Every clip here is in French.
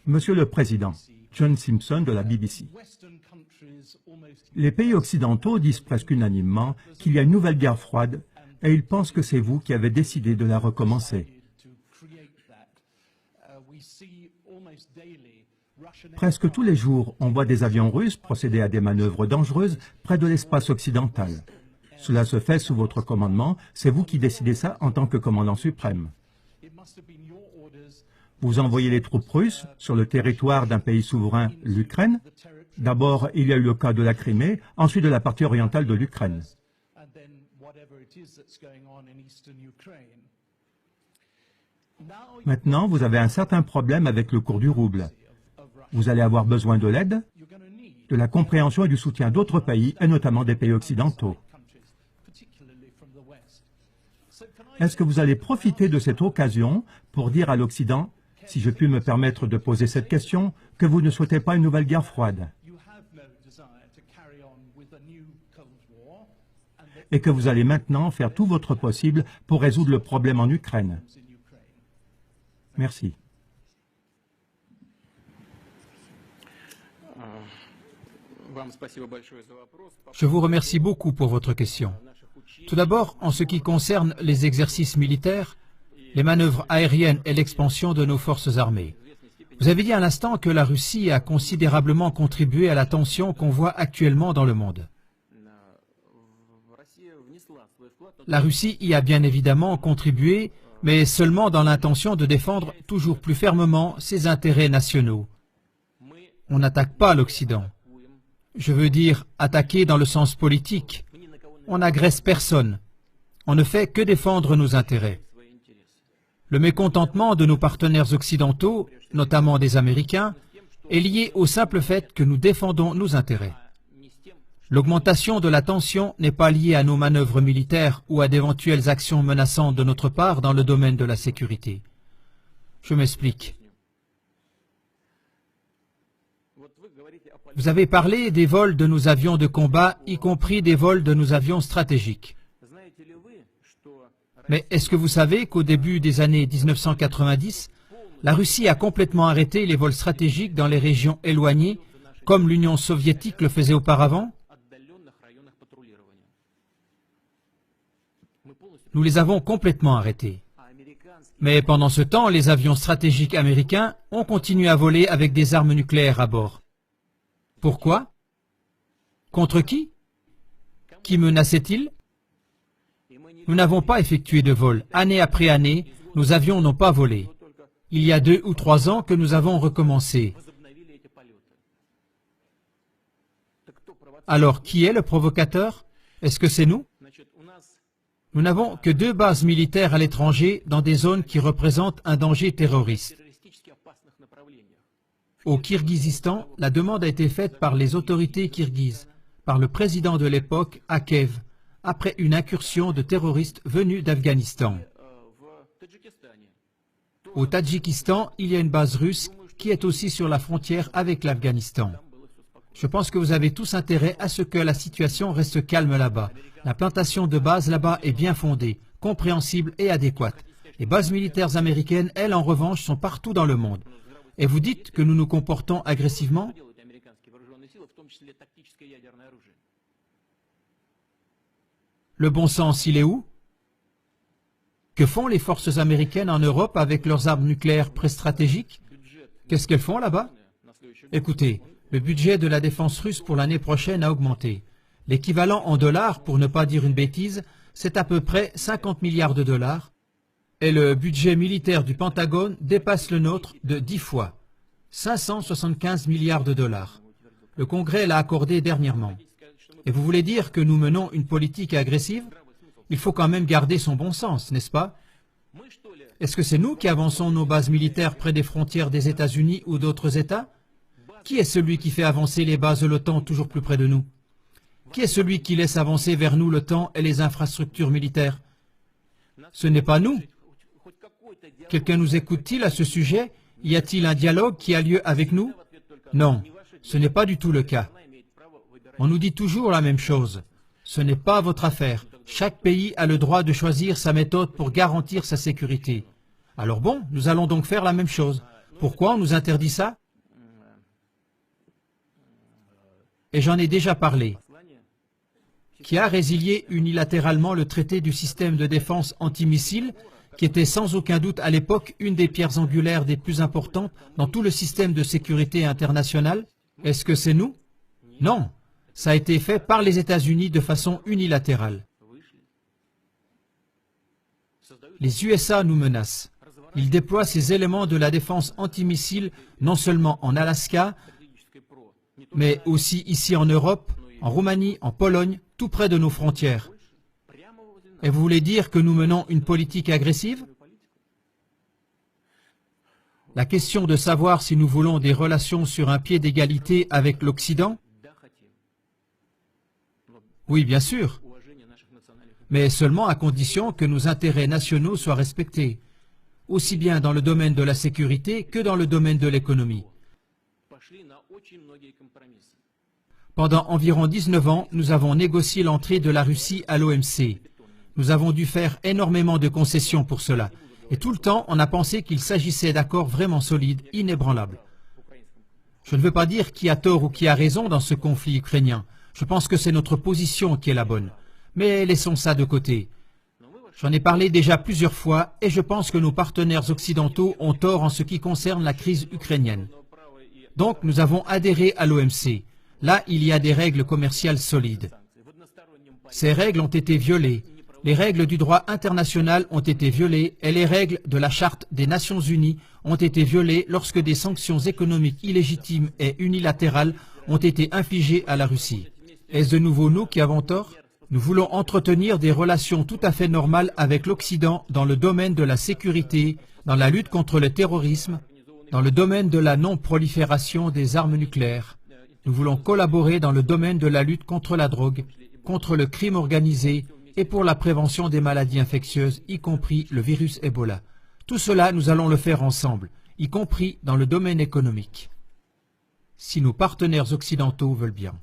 Monsieur le Président, John Simpson de la BBC. Les pays occidentaux disent presque unanimement qu'il y a une nouvelle guerre froide et ils pensent que c'est vous qui avez décidé de la recommencer. Presque tous les jours, on voit des avions russes procéder à des manœuvres dangereuses près de l'espace occidental. Cela se fait sous votre commandement, c'est vous qui décidez ça en tant que commandant suprême. Vous envoyez les troupes russes sur le territoire d'un pays souverain, l'Ukraine. D'abord, il y a eu le cas de la Crimée, ensuite de la partie orientale de l'Ukraine. Maintenant, vous avez un certain problème avec le cours du rouble. Vous allez avoir besoin de l'aide, de la compréhension et du soutien d'autres pays, et notamment des pays occidentaux. Est-ce que vous allez profiter de cette occasion pour dire à l'Occident, si je puis me permettre de poser cette question, que vous ne souhaitez pas une nouvelle guerre froide et que vous allez maintenant faire tout votre possible pour résoudre le problème en Ukraine? Merci. Je vous remercie beaucoup pour votre question. Tout d'abord, en ce qui concerne les exercices militaires, les manœuvres aériennes et l'expansion de nos forces armées. Vous avez dit à l'instant que la Russie a considérablement contribué à la tension qu'on voit actuellement dans le monde. La Russie y a bien évidemment contribué, mais seulement dans l'intention de défendre toujours plus fermement ses intérêts nationaux. On n'attaque pas l'Occident. Je veux dire attaquer dans le sens politique. On n'agresse personne. On ne fait que défendre nos intérêts. Le mécontentement de nos partenaires occidentaux, notamment des Américains, est lié au simple fait que nous défendons nos intérêts. L'augmentation de la tension n'est pas liée à nos manœuvres militaires ou à d'éventuelles actions menaçantes de notre part dans le domaine de la sécurité. Je m'explique. Vous avez parlé des vols de nos avions de combat, y compris des vols de nos avions stratégiques. Mais est-ce que vous savez qu'au début des années 1990, la Russie a complètement arrêté les vols stratégiques dans les régions éloignées, comme l'Union soviétique le faisait auparavant? Nous les avons complètement arrêtés. Mais pendant ce temps, les avions stratégiques américains ont continué à voler avec des armes nucléaires à bord. Pourquoi? Contre qui? Qui menaçait-il? Nous n'avons pas effectué de vol. Année après année, nos avions n'ont pas volé. Il y a 2 ou 3 ans que nous avons recommencé. Alors, qui est le provocateur? Est-ce que c'est nous? Nous n'avons que 2 bases militaires à l'étranger dans des zones qui représentent un danger terroriste. Au Kirghizistan, la demande a été faite par les autorités kirghizes, par le président de l'époque, Akev, après une incursion de terroristes venus d'Afghanistan. Au Tadjikistan, il y a une base russe qui est aussi sur la frontière avec l'Afghanistan. Je pense que vous avez tous intérêt à ce que la situation reste calme là-bas. La plantation de bases là-bas est bien fondée, compréhensible et adéquate. Les bases militaires américaines, elles, en revanche, sont partout dans le monde. Et vous dites que nous nous comportons agressivement? Le bon sens, il est où? Que font les forces américaines en Europe avec leurs armes nucléaires pré-stratégiques? Qu'est-ce qu'elles font là-bas? Écoutez, le budget de la défense russe pour l'année prochaine a augmenté. L'équivalent en dollars, pour ne pas dire une bêtise, c'est à peu près 50 milliards de dollars. Et le budget militaire du Pentagone dépasse le nôtre de 10 fois, 575 milliards de dollars. Le Congrès l'a accordé dernièrement. Et vous voulez dire que nous menons une politique agressive? Il faut quand même garder son bon sens, n'est-ce pas? Est-ce que c'est nous qui avançons nos bases militaires près des frontières des États-Unis ou d'autres États? Qui est celui qui fait avancer les bases de l'OTAN toujours plus près de nous? Qui est celui qui laisse avancer vers nous l'OTAN et les infrastructures militaires? Ce n'est pas nous. Quelqu'un nous écoute-t-il à ce sujet? Y a-t-il un dialogue qui a lieu avec nous? Non, ce n'est pas du tout le cas. On nous dit toujours la même chose. Ce n'est pas votre affaire. Chaque pays a le droit de choisir sa méthode pour garantir sa sécurité. Alors bon, nous allons donc faire la même chose. Pourquoi on nous interdit ça? Et j'en ai déjà parlé. Qui a résilié unilatéralement le traité du système de défense antimissile, qui était sans aucun doute à l'époque une des pierres angulaires des plus importantes dans tout le système de sécurité international? Est-ce que c'est nous? Non, ça a été fait par les États-Unis de façon unilatérale. Les USA nous menacent. Ils déploient ces éléments de la défense antimissile non seulement en Alaska, mais aussi ici en Europe, en Roumanie, en Pologne, tout près de nos frontières. Et vous voulez dire que nous menons une politique agressive? La question de savoir si nous voulons des relations sur un pied d'égalité avec l'Occident? Oui, bien sûr, mais seulement à condition que nos intérêts nationaux soient respectés, aussi bien dans le domaine de la sécurité que dans le domaine de l'économie. Pendant environ 19 ans, nous avons négocié l'entrée de la Russie à l'OMC. Nous avons dû faire énormément de concessions pour cela. Et tout le temps, on a pensé qu'il s'agissait d'accords vraiment solides, inébranlables. Je ne veux pas dire qui a tort ou qui a raison dans ce conflit ukrainien. Je pense que c'est notre position qui est la bonne. Mais laissons ça de côté. J'en ai parlé déjà plusieurs fois et je pense que nos partenaires occidentaux ont tort en ce qui concerne la crise ukrainienne. Donc nous avons adhéré à l'OMC. Là, il y a des règles commerciales solides. Ces règles ont été violées. Les règles du droit international ont été violées et les règles de la Charte des Nations Unies ont été violées lorsque des sanctions économiques illégitimes et unilatérales ont été infligées à la Russie. Est-ce de nouveau nous qui avons tort? Nous voulons entretenir des relations tout à fait normales avec l'Occident dans le domaine de la sécurité, dans la lutte contre le terrorisme, dans le domaine de la non-prolifération des armes nucléaires. Nous voulons collaborer dans le domaine de la lutte contre la drogue, contre le crime organisé et pour la prévention des maladies infectieuses, y compris le virus Ebola. Tout cela, nous allons le faire ensemble, y compris dans le domaine économique, si nos partenaires occidentaux veulent bien.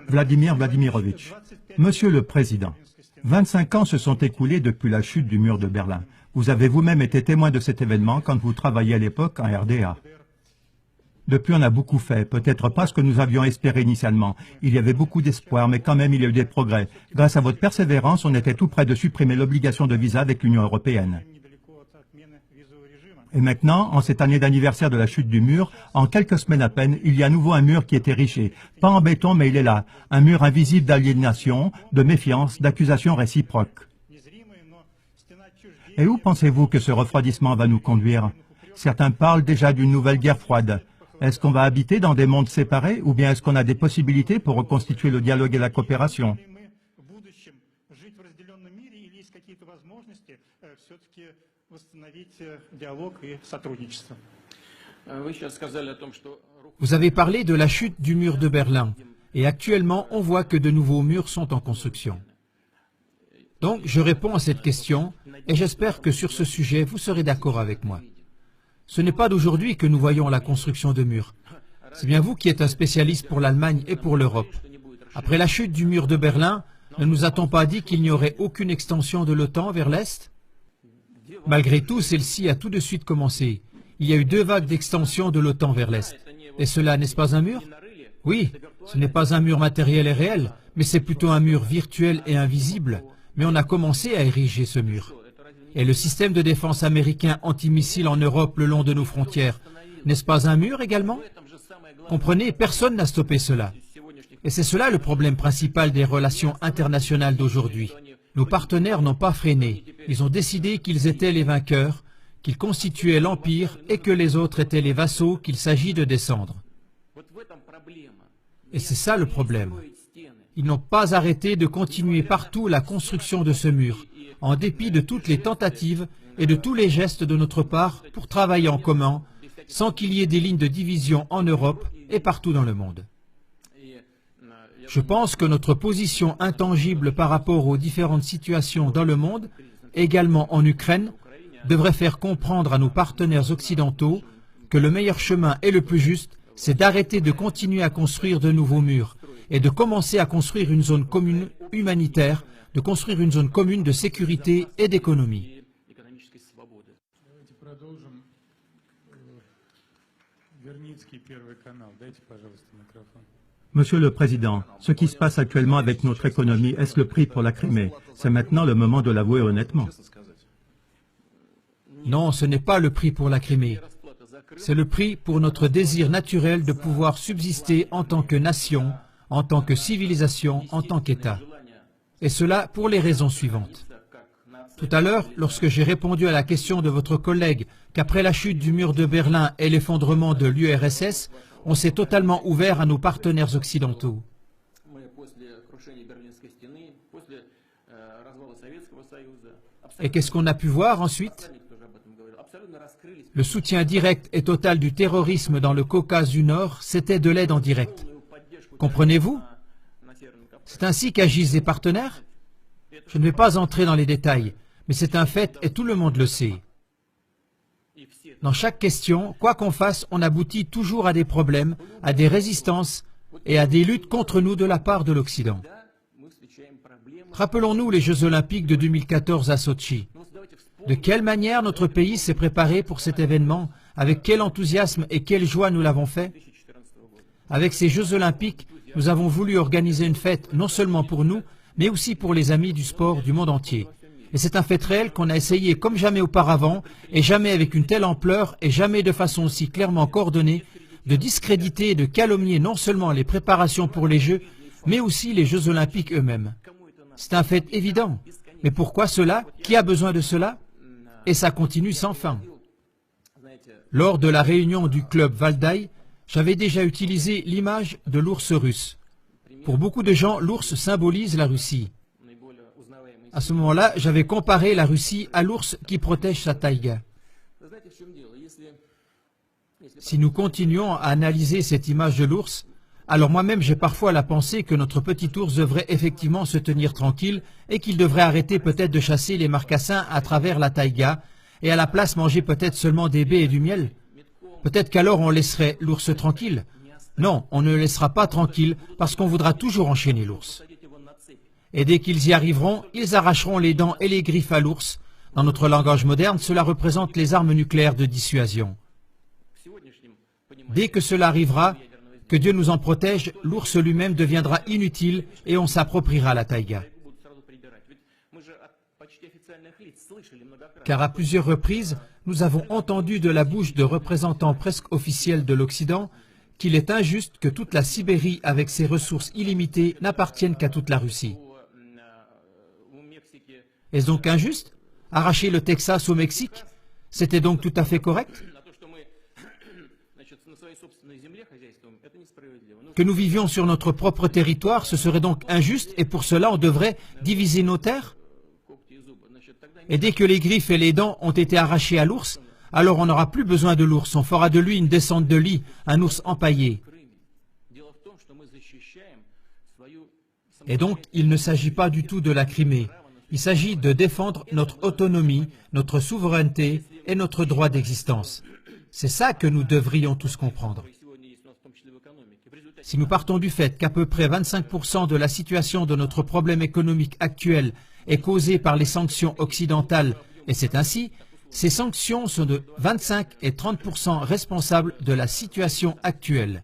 Vladimir Vladimirovitch, Monsieur le Président, 25 ans se sont écoulés depuis la chute du mur de Berlin. Vous avez vous-même été témoin de cet événement quand vous travailliez à l'époque en RDA. Depuis, on a beaucoup fait, peut-être pas ce que nous avions espéré initialement. Il y avait beaucoup d'espoir, mais quand même, il y a eu des progrès. Grâce à votre persévérance, on était tout près de supprimer l'obligation de visa avec l'Union européenne. Et maintenant, en cette année d'anniversaire de la chute du mur, en quelques semaines à peine, il y a à nouveau un mur qui est érigé. Pas en béton, mais il est là. Un mur invisible d'aliénation, de méfiance, d'accusation réciproque. Et où pensez-vous que ce refroidissement va nous conduire? Certains parlent déjà d'une nouvelle guerre froide. Est-ce qu'on va habiter dans des mondes séparés ou bien est-ce qu'on a des possibilités pour reconstituer le dialogue et la coopération? Vous avez parlé de la chute du mur de Berlin et actuellement on voit que de nouveaux murs sont en construction. Donc je réponds à cette question et j'espère que sur ce sujet vous serez d'accord avec moi. Ce n'est pas d'aujourd'hui que nous voyons la construction de murs. C'est bien vous qui êtes un spécialiste pour l'Allemagne et pour l'Europe. Après la chute du mur de Berlin, ne nous a-t-on pas dit qu'il n'y aurait aucune extension de l'OTAN vers l'Est? Malgré tout, celle-ci a tout de suite commencé. Il y a eu 2 vagues d'extension de l'OTAN vers l'Est. Et cela, n'est-ce pas un mur? Oui, ce n'est pas un mur matériel et réel, mais c'est plutôt un mur virtuel et invisible. Mais on a commencé à ériger ce mur. Et le système de défense américain antimissile en Europe le long de nos frontières, n'est-ce pas un mur également? Comprenez, personne n'a stoppé cela. Et c'est cela le problème principal des relations internationales d'aujourd'hui. Nos partenaires n'ont pas freiné. Ils ont décidé qu'ils étaient les vainqueurs, qu'ils constituaient l'empire et que les autres étaient les vassaux qu'il s'agit de descendre. Et c'est ça le problème. Ils n'ont pas arrêté de continuer partout la construction de ce mur, en dépit de toutes les tentatives et de tous les gestes de notre part pour travailler en commun, sans qu'il y ait des lignes de division en Europe et partout dans le monde. Je pense que notre position intangible par rapport aux différentes situations dans le monde, également en Ukraine, devrait faire comprendre à nos partenaires occidentaux que le meilleur chemin et le plus juste, c'est d'arrêter de continuer à construire de nouveaux murs et de commencer à construire une zone commune humanitaire, de construire une zone commune de sécurité et d'économie. Monsieur le Président, ce qui se passe actuellement avec notre économie, est-ce le prix pour la Crimée? C'est maintenant le moment de l'avouer honnêtement. Non, ce n'est pas le prix pour la Crimée. C'est le prix pour notre désir naturel de pouvoir subsister en tant que nation, en tant que civilisation, en tant qu'État. Et cela pour les raisons suivantes. Tout à l'heure, lorsque j'ai répondu à la question de votre collègue qu'après la chute du mur de Berlin et l'effondrement de l'URSS, on s'est totalement ouvert à nos partenaires occidentaux. Et qu'est-ce qu'on a pu voir ensuite? Le soutien direct et total du terrorisme dans le Caucase du Nord, c'était de l'aide en direct. Comprenez-vous? C'est ainsi qu'agissent les partenaires? Je ne vais pas entrer dans les détails, mais c'est un fait et tout le monde le sait. Dans chaque question, quoi qu'on fasse, on aboutit toujours à des problèmes, à des résistances et à des luttes contre nous de la part de l'Occident. Rappelons-nous les Jeux Olympiques de 2014 à Sotchi. De quelle manière notre pays s'est préparé pour cet événement, avec quel enthousiasme et quelle joie nous l'avons fait? Avec ces Jeux Olympiques, nous avons voulu organiser une fête non seulement pour nous, mais aussi pour les amis du sport du monde entier. Et c'est un fait réel qu'on a essayé comme jamais auparavant, et jamais avec une telle ampleur, et jamais de façon aussi clairement coordonnée, de discréditer et de calomnier non seulement les préparations pour les Jeux, mais aussi les Jeux Olympiques eux-mêmes. C'est un fait évident. Mais pourquoi cela? Qui a besoin de cela? Et ça continue sans fin. Lors de la réunion du club Valdai, j'avais déjà utilisé l'image de l'ours russe. Pour beaucoup de gens, l'ours symbolise la Russie. À ce moment-là, j'avais comparé la Russie à l'ours qui protège sa taïga. Si nous continuons à analyser cette image de l'ours, alors moi-même j'ai parfois la pensée que notre petit ours devrait effectivement se tenir tranquille et qu'il devrait arrêter peut-être de chasser les marcassins à travers la taïga et à la place manger peut-être seulement des baies et du miel. Peut-être qu'alors on laisserait l'ours tranquille. Non, on ne le laissera pas tranquille parce qu'on voudra toujours enchaîner l'ours. Et dès qu'ils y arriveront, ils arracheront les dents et les griffes à l'ours. Dans notre langage moderne, cela représente les armes nucléaires de dissuasion. Dès que cela arrivera, que Dieu nous en protège, l'ours lui-même deviendra inutile et on s'appropriera la taïga. Car à plusieurs reprises, nous avons entendu de la bouche de représentants presque officiels de l'Occident qu'il est injuste que toute la Sibérie, avec ses ressources illimitées, n'appartienne qu'à toute la Russie. Est-ce donc injuste? Arracher le Texas au Mexique? C'était donc tout à fait correct? Que nous vivions sur notre propre territoire, ce serait donc injuste et pour cela on devrait diviser nos terres? Et dès que les griffes et les dents ont été arrachées à l'ours, alors on n'aura plus besoin de l'ours, on fera de lui une descente de lit, un ours empaillé. Et donc, il ne s'agit pas du tout de la Crimée. Il s'agit de défendre notre autonomie, notre souveraineté et notre droit d'existence. C'est ça que nous devrions tous comprendre. Si nous partons du fait qu'à peu près 25% de la situation de notre problème économique actuel est causée par les sanctions occidentales, et c'est ainsi, ces sanctions sont de 25 et 30% responsables de la situation actuelle.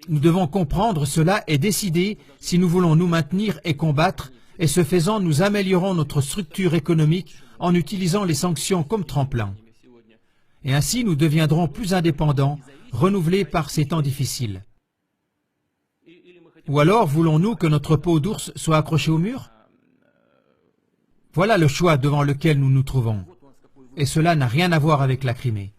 Nous devons comprendre cela et décider si nous voulons nous maintenir et combattre, et ce faisant, nous améliorons notre structure économique en utilisant les sanctions comme tremplin. Et ainsi, nous deviendrons plus indépendants, renouvelés par ces temps difficiles. Ou alors, voulons-nous que notre peau d'ours soit accrochée au mur? Voilà le choix devant lequel nous nous trouvons. Et cela n'a rien à voir avec la Crimée.